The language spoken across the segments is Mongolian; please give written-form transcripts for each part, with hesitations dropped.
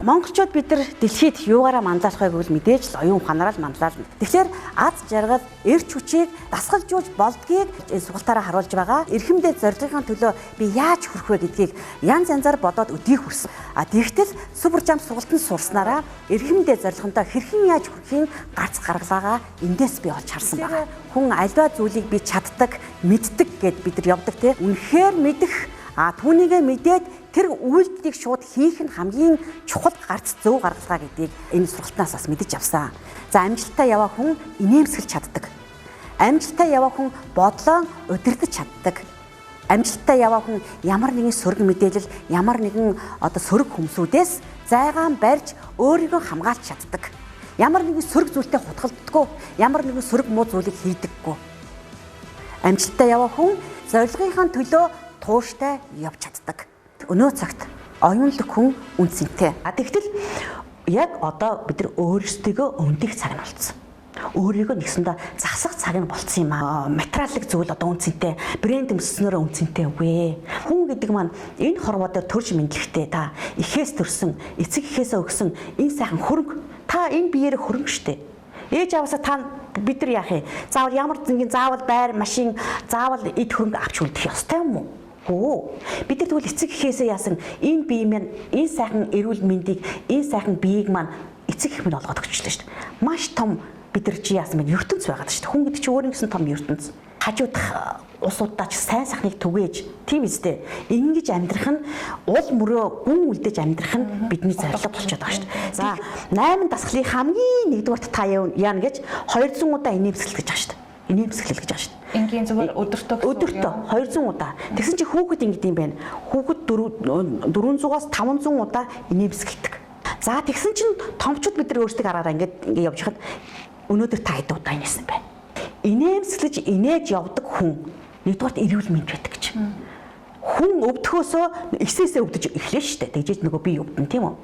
монголчууд бид нар дэлхийд юугаараа манлайлах вэ гэвэл мэдээж л оюун ухаанаараа л манлайлна. Тэгэхээр аз жаргал, эрч хүчийг дасгалжуулж болдгийг энэ сургалтаараа харуулж байгаа. Эрхэмдээ зорилгын төлөө би яаж хүрэх вэ гэдгийг янз янзаар бодоод өдийг хүрсэн. Тэгтэл супер жамп сургалтанд сурснараа эрхэмдээ зорилгонтой хэрхэн яаж хүрэхийг гарц гаргалгаа эндээс би олж харсан байна. Хүн альва зүйлийг би чаддаг, мэддэг гэд бид нар явдаг те. Үнэхээр мэдэх түүнийгээ мэдээд тэр үйлдэлийг шууд хийх нь хамгийн чухал гарц зөв гаргалгаа гэдгийг энэ сургалтнаас бас мэдэж авсан. За амжилттай яваа хүн инээмсэглэж чаддаг. Амжилттай яваа хүн бодлоо удирдах чаддаг. Амжилттай яваа хүн ямар нэгэн сөрөг мэдээлэл, ямар нэгэн сөрөг хүмсүүдээс зайгаан барьж өөрийгөө хамгаалж чаддаг. Ямар нэгэн сөрөг зүйлтэй хутгалдаггүй, ямар нэгэн сөрөг муу зүйлийг хийдэггүй. Амжилттай яваа хүн зорилгынхаа төлөө тууштай явж чаддаг. Өнөө цагт оюунлаг хүн үнцэнтэй. Тэгтэл яг одоо бид нар өөрсдөө өндөх цаг нь болцсон. Өөрийгөө нэгсэндээ засах цаг нь болцсон юм аа. Материалын зүйл одоо үнцэнтэй, брэнд өмсснөөрөө үнцэнтэй үгүй. Хүн гэдэг маань энэ хорвоо дээр төрж мэдлэгтэй та ихээс төрсөн, эцэг ихээсээ өгсөн энэ сайхан хөрөнгө. Та энэ биеэр хөрөнгө штэ. Ээж аваасаа та бид нар яах юм? Заавал ямар зингийн заавал байр, машин, заавал эд хөрөнгө авч үлдэх ёстой юм уу? Бид нар тэгвэл эцэг эхээсээ яасан энэ бие маань энэ сайхан эрүүл мэндийг энэ сайхан биеийг маань эцэг их минь олгоод өгчлээ шүү дээ. Маш том бид нар чи яасан бэ? ертөнц байгаад шүү дээ. Хүн гэдэг чи өөр нэгэн том ертөнц. Хажуудах улсуудаа ч сайн сайхныг түгээж тийм үстэй. Ингэж амьдрах нь уул мөрөө гүн үлдээж амьдрах нь бидний зорилго болчиход байгаа шүү дээ. За 8 дасгалын хамгийн нэгдүгээрт та яана гэж 200 удаа инээмсэглэл гэж байгаа шүү дээ. Инээмсэглэл гэж байгаа шүү дээ. Энгийн зүгээр өдөртөө 200 удаа. Тэгсэн чи хүүхэд ингэдэм юм байна. Хүүхэд 400-аас 500 удаа инээмсэглэдэг. За тэгсэн чинь томчууд бид нар өөрсдөө араараа ингэ явж хахад өнөөдөр та хэд удаа инээсэн бэ? Инээмсэглэж инээж явдаг хүн нэгдүгээрт эрүүл мэнд байдаг гэж. Хүн өвдөхөөсөө эсээсээ өвдөж эхлэв шүү дээ. Тэгжээж нөгөө би өвдөн тийм үү?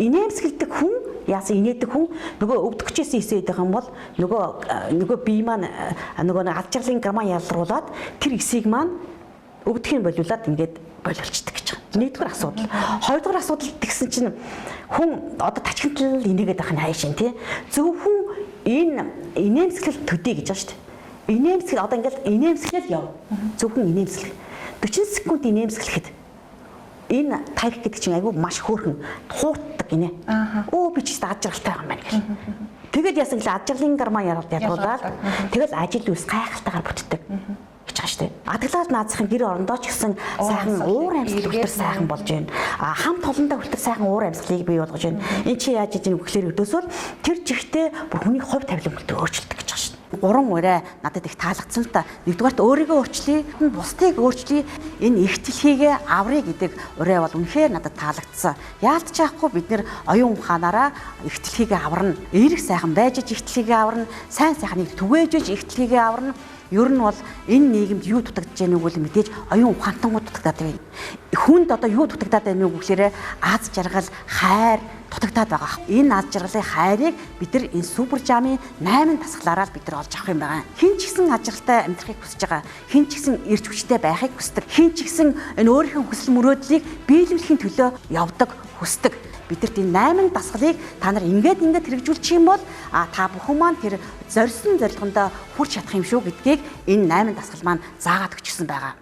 Инээмсэглэдэг хүн яасан инээдэг хүн нөгөө өвдөгчээс эсээд байгаа юм бол нөгөө бие маань нөгөө алжирлын гормон ялруулаад тэр эсийг маань өвдөхийн болиулаад ингээд боловчдаг гэж байна. Нэгдүгээр асуудал. Хоёрдугаар асуудал тэгсэн чинь хүн одоо тачигтлал инээгээд байх нь хайшин тий. Зөвхөн энэ инээмсэглэл төдий гэж байна шүү дээ. Инээмсэглэл одоо ингээд инээмсэглэл яв. Зөвхөн инээмсэглэл 40 секунд инээмсэглэхэд энэ тайх гэдэг чинь айгүй маш хөөрхөн хуутдаг гинэ. Би ч аж жаргалтай байгаа юм байна гэх. Тэгээд яасан гэвэл аж жаргалын гормон ялруулаад тэгэл ажил үйлс гайхалтайгаар бүтдэг гэж байгаа шүү дээ. Адаглал наазахын гэр орондоо ч гэсэн сайхан уур амьсгал үлдэр сайхан болж байна. Хамт олондоо үлдэр сайхан уур амьсгалыг бий болгож байна. Энэ чи яаж ийм гэхлээр өдөөсөө тэр жигтэй бүр хүний хувь тавилан бүлтэр өөрчлөлт гэж байгаа шүү дээ. 3 ураа надад их таалагдсан л та. Нэгдүгээрт өөрийгөө өөрчлөе, бусдыг өөрчлөе. Энэ их дэлхийгээ аврыг гэдэг ураа бол үнэхээр надад таалагдсан. Яалтч яахгүй бид нэр оюун ухаанаараа их дэлхийгээ аварна. Эерэг сайхан байж их дэлхийгээ аварна. Сайн сайхныг түгээж их дэлхийгээ аварна. Ер нь бол энэ нийгэмд юу дутагдж байгааг нь үгүй мэдээж оюун ухаантангууд дутагдаад байна. Хүнд одоо юу дутагдаад байна вэ гэхээр аз жаргал, хайр дутагдаад байгаа. Энэ аз жаргалын хайрыг бид нар энэ супер жамын 8 дасгалаараа бид нар олж авах юм байна. Хин ч гэсэн аз жаргалтай амьдрахыг хүсэж байгаа. Хин ч гэсэн эрч хүчтэй байхыг хүсдэг. Хин ч гэсэн энэ өөрийнхөө хүсэл мөрөөдлийг биелүүлэхийн төлөө явдаг, хүсдэг. Бидэрт энэ 8 дасгалыг та нар ингээд хэрэгжүүлчих юм бол та бүхэн маань тэр зорьсон зорилгондоо хүрч чадах юм шүү гэдгийг энэ 8 дасгал маань заагаад өгчихсөн байгаа.